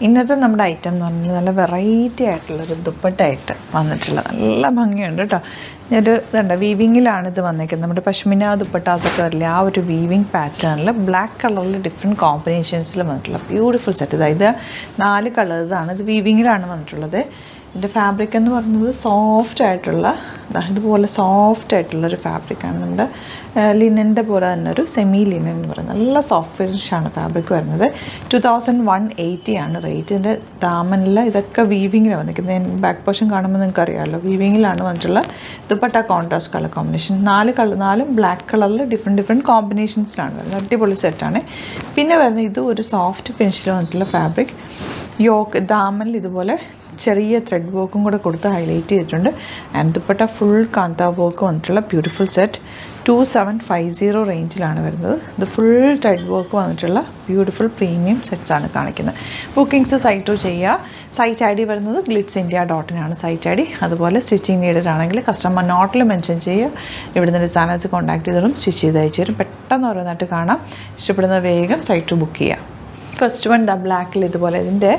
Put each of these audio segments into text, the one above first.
ഇന്നത്തെ നമ്മുടെ ഐറ്റം എന്ന് പറഞ്ഞാൽ നല്ല വെറൈറ്റി ആയിട്ടുള്ളൊരു ദുപ്പട്ടയായിട്ട് വന്നിട്ടുള്ള നല്ല ഭംഗിയുണ്ട് കേട്ടോ. ഒരു ഇതുണ്ട്, വീവിങ്ങിലാണ് ഇത് വന്നിരിക്കുന്നത്. നമ്മുടെ പശ്മിന ദുപ്പട്ടാസൊക്കെ വരില്ലേ, ആ ഒരു വീവിങ് പാറ്റേണിൽ ബ്ലാക്ക് കളറിൽ ഡിഫറെൻറ്റ് കോമ്പിനേഷൻസിൽ വന്നിട്ടുള്ള ബ്യൂട്ടിഫുൾ സെറ്റ്. ഇതായത് 4 കളേഴ്സാണ്. ഇത് വീവിങ്ങിലാണ് വന്നിട്ടുള്ളത്. ഇതിൻ്റെ ഫാബ്രിക് എന്ന് പറയുന്നത് സോഫ്റ്റ് ആയിട്ടുള്ള, ഇതുപോലെ സോഫ്റ്റ് ആയിട്ടുള്ളൊരു ഫാബ്രിക്കാണ്. നമ്മുടെ ലിനൻ്റെ പോലെ തന്നെ ഒരു സെമി ലിനൻ എന്ന് പറയുന്നത് നല്ല സോഫ്റ്റ് ഫിനിഷാണ് ഫാബ്രിക് വരുന്നത്. 2180 ആണ് റേറ്റ്. ഇതിൻ്റെ ദാമനിൽ ഇതൊക്കെ വീവിങ്ങിലാണ് വന്നിരിക്കുന്നത്. ഞാൻ ബാക്ക് പോർഷൻ കാണുമ്പോൾ നിങ്ങൾക്ക് അറിയാമല്ലോ, വീവിങ്ങിലാണ് വന്നിട്ടുള്ള dupatta contrast colour combination. 4 black കളറിൽ ഡിഫറെൻറ്റ് കോമ്പിനേഷൻസിലാണ് വരുന്നത്. അടിപൊളി സെറ്റാണ്. പിന്നെ വരുന്നത് ഇത് ഒരു സോഫ്റ്റ് ഫിനിഷിൽ വന്നിട്ടുള്ള ഫാബ്രിക്. യോക്ക് ദാമനിൽ ഇതുപോലെ ചെറിയ ത്രെഡ് വർക്കും കൂടെ കൊടുത്ത് ഹൈലൈറ്റ് ചെയ്തിട്ടുണ്ട്. And dupatta full kantha work വന്നിട്ടുള്ള ബ്യൂട്ടിഫുൾ സെറ്റ്. 2750 റേഞ്ചിലാണ് വരുന്നത്. ഇത് ഫുൾ ത്രെഡ് വർക്ക് വന്നിട്ടുള്ള ബ്യൂട്ടിഫുൾ പ്രീമിയം സെറ്റ്സാണ് കാണിക്കുന്നത്. ബുക്കിംഗ്സ് സൈറ്റ് ചെയ്യുക. സൈറ്റ് ID വരുന്നത് glitzindia.in സൈറ്റ് ID. അതുപോലെ സ്റ്റിച്ചിങ് നീഡഡ് ആണെങ്കിൽ കസ്റ്റമർ നോട്ടിൽ മെൻഷൻ ചെയ്യുക. ഇവിടുന്ന് ഡിസൈനേഴ്സ് കോൺടാക്ട് ചെയ്തതും സ്റ്റിച്ച് ചെയ്ത് അയച്ചു തരും. പെട്ടെന്ന് ഓരോന്നായിട്ട് കാണാം. ഇഷ്ടപ്പെടുന്നത് വേഗം സൈറ്റ് ബുക്ക് ചെയ്യുക. ഫസ്റ്റ് വൺ ബ്ലാക്കിൽ ഇതുപോലെ ഇതിൻ്റെ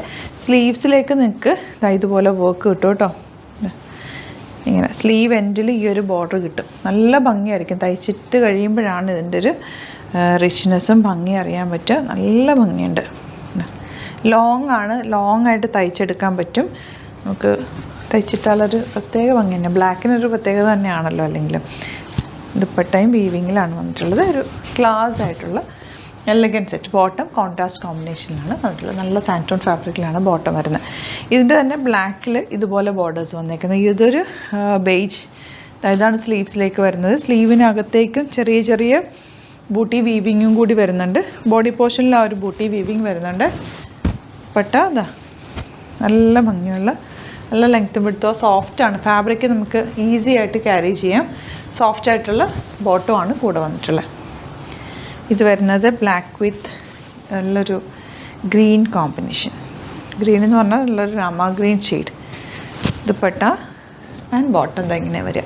സ്ലീവ്സിലേക്ക് നിങ്ങൾക്ക് ഇതുപോലെ വർക്ക് കിട്ടും കേട്ടോ. ഇങ്ങനെ സ്ലീവ് എൻഡിൽ ഈ ഒരു ബോർഡർ കിട്ടും. നല്ല ഭംഗിയായിരിക്കും. തയ്ച്ചിട്ട് കഴിയുമ്പോഴാണ് ഇതിൻ്റെ ഒരു റിച്ച്നെസ്സും ഭംഗി അറിയാൻ പറ്റുക. നല്ല ഭംഗിയുണ്ട്. ലോങ് ആയിട്ട് തയ്ച്ചെടുക്കാൻ പറ്റും. നമുക്ക് തയ്ച്ചിട്ടാലൊരു പ്രത്യേക ഭംഗി തന്നെ. ബ്ലാക്കിനൊരു പ്രത്യേകത തന്നെയാണല്ലോ. അല്ലെങ്കിലും ദുപ്പട്ടയും വീവിങ്ങിലാണ് വന്നിട്ടുള്ളത്. ഒരു ക്ലാസ് ആയിട്ടുള്ള എലഗൻറ്റ് സെറ്റ്. ബോട്ടം കോൺട്രാസ്റ്റ് കോമ്പിനേഷനിലാണ് വന്നിട്ടുള്ളത്. നല്ല സാൻറ്റോൺ ഫാബ്രിക്കിലാണ് ബോട്ടം വരുന്നത്. ഇതിൻ്റെ തന്നെ ബ്ലാക്കിൽ ഇതുപോലെ ബോർഡേഴ്സ് വന്നേക്കുന്നത്. ഇതൊരു ബേജ്. ഇതാണ് സ്ലീവ്സിലേക്ക് വരുന്നത്. സ്ലീവിനകത്തേക്കും ചെറിയ ബൂട്ടി വീവിങ്ങും കൂടി വരുന്നുണ്ട്. ബോഡി പോർഷനിൽ ആ ഒരു ബൂട്ടി വീവിങ് വരുന്നുണ്ട്. നല്ല ഭംഗിയുള്ള, നല്ല ലെങ്ത്തും വിഡ്ത്തോ, സോഫ്റ്റാണ് ഫാബ്രിക്. നമുക്ക് ഈസി ആയിട്ട് ക്യാരി ചെയ്യാം. സോഫ്റ്റ് ആയിട്ടുള്ള ബോട്ടമാണ് കൂടെ വന്നിട്ടുള്ളത്. ഇത് വരുന്നത് ബ്ലാക്ക് വിത്ത് നല്ലൊരു ഗ്രീൻ കോമ്പിനേഷൻ. ഗ്രീൻ എന്ന് പറഞ്ഞാൽ നല്ലൊരു Rama green shade. Dupatta and bottom ഇങ്ങനെ വരിക.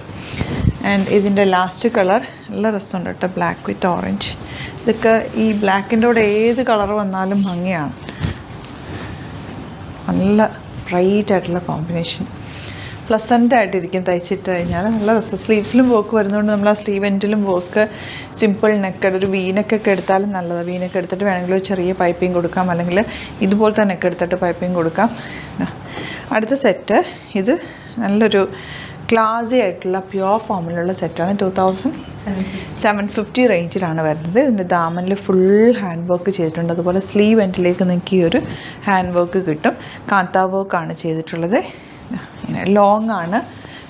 ആൻഡ് ഇതിൻ്റെ ലാസ്റ്റ് കളർ നല്ല രസമുണ്ട് കേട്ടോ. Black with orange. ഇതൊക്കെ ഈ ബ്ലാക്കിൻ്റെ കൂടെ ഏത് കളർ വന്നാലും ഭംഗിയാണ്. നല്ല ബ്രൈറ്റ് ആയിട്ടുള്ള കോമ്പിനേഷൻ. പ്ലസൻ്റ് ആയിട്ടിരിക്കും തയ്ച്ചിട്ട് കഴിഞ്ഞാൽ. നല്ല രസം. സ്ലീവ്സിലും വർക്ക് വരുന്നതുകൊണ്ട് നമ്മൾ ആ സ്ലീവ് എൻഡിലും വർക്ക് സിമ്പിൾ നെക്ക്, ഒരു വീനക്കൊക്കെ എടുത്താലും നല്ലതാണ്. വീനൊക്കെ എടുത്തിട്ട് വേണമെങ്കിൽ ഒരു ചെറിയ പൈപ്പിംഗ് കൊടുക്കാം, അല്ലെങ്കിൽ ഇതുപോലത്തെ നെക്ക് എടുത്തിട്ട് പൈപ്പിംഗ് കൊടുക്കാം. അടുത്ത സെറ്റ് ഇത് നല്ലൊരു ക്ലാസി ആയിട്ടുള്ള പ്യുവർ ഫോമിലുള്ള സെറ്റാണ്. 2750 റേഞ്ചിലാണ് വരുന്നത്. ഇതിൻ്റെ ദാമനിൽ ഫുൾ ഹാൻഡ് വർക്ക് ചെയ്തിട്ടുണ്ട്. അതുപോലെ സ്ലീവ് എൻഡിലേക്ക് നിങ്ങൾക്ക് ഈ ഒരു ഹാൻഡ് വർക്ക് കിട്ടും. കാന്ത വർക്കാണ് ചെയ്തിട്ടുള്ളത്. ലോങ് ആണ്,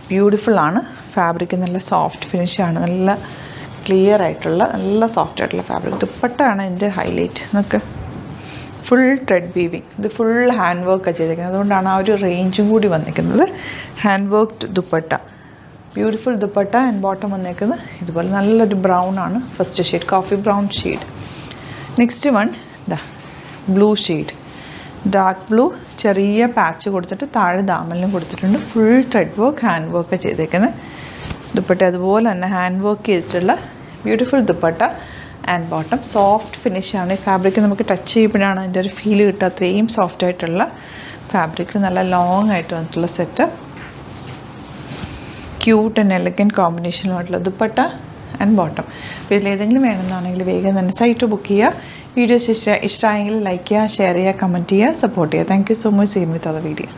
ബ്യൂട്ടിഫുള്ളാണ് ഫാബ്രിക്. നല്ല സോഫ്റ്റ് ഫിനിഷാണ്. നല്ല ക്ലിയർ ആയിട്ടുള്ള നല്ല സോഫ്റ്റ് ആയിട്ടുള്ള ഫാബ്രിക്. ദുപ്പട്ടയാണ് ഇതിൻ്റെ ഹൈലൈറ്റ്. നമുക്ക് ഫുൾ ത്രെഡ് വീവിങ്. ഇത് ഫുൾ ഹാൻഡ് വർക്കാണ് ചെയ്തിരിക്കുന്നത്. അതുകൊണ്ടാണ് ആ ഒരു റേഞ്ചും കൂടി വന്നിരിക്കുന്നത്. Hand worked dupatta, beautiful dupatta. And bottom വന്നിരിക്കുന്നത് ഇതുപോലെ നല്ലൊരു ബ്രൗൺ ആണ്. First shade coffee brown shade. Next one blue shade, dark blue. ചെറിയ പാച്ച് കൊടുത്തിട്ട് താഴെ ദാമലിനും കൊടുത്തിട്ടുണ്ട്. Full thread work, hand work ചെയ്തേക്കുന്നത്. ദുപ്പട്ട അതുപോലെ തന്നെ ഹാൻഡ് വർക്ക് ചെയ്തിട്ടുള്ള beautiful dupatta. And bottom soft ഫിനിഷാണ്. ഈ ഫാബ്രിക് നമുക്ക് ടച്ച് ചെയ്യുമ്പോഴാണ് അതിൻ്റെ ഒരു ഫീൽ കിട്ടുക. അത്രയും സോഫ്റ്റ് ആയിട്ടുള്ള ഫാബ്രിക്. നല്ല ലോങ് ആയിട്ട് വന്നിട്ടുള്ള സെറ്റ്. ക്യൂട്ട് ആൻഡ് എലഗൻറ്റ് കോമ്പിനേഷനുമായിട്ടുള്ള ദുപ്പട്ട ആൻഡ് ബോട്ടം. അപ്പോൾ ഇതിലേതെങ്കിലും വേണമെന്നാണെങ്കിൽ വേഗം തന്നെ സൈറ്റ് ബുക്ക് ചെയ്യുക. വീഡിയോസ് ഇഷ്ടമായെങ്കിൽ ലൈക്ക് ചെയ്യുക, ഷെയർ ചെയ്യുക, കമൻറ്റ് ചെയ്യുക, സപ്പോർട്ട് ചെയ്യുക. Thank you so much. Same with our video.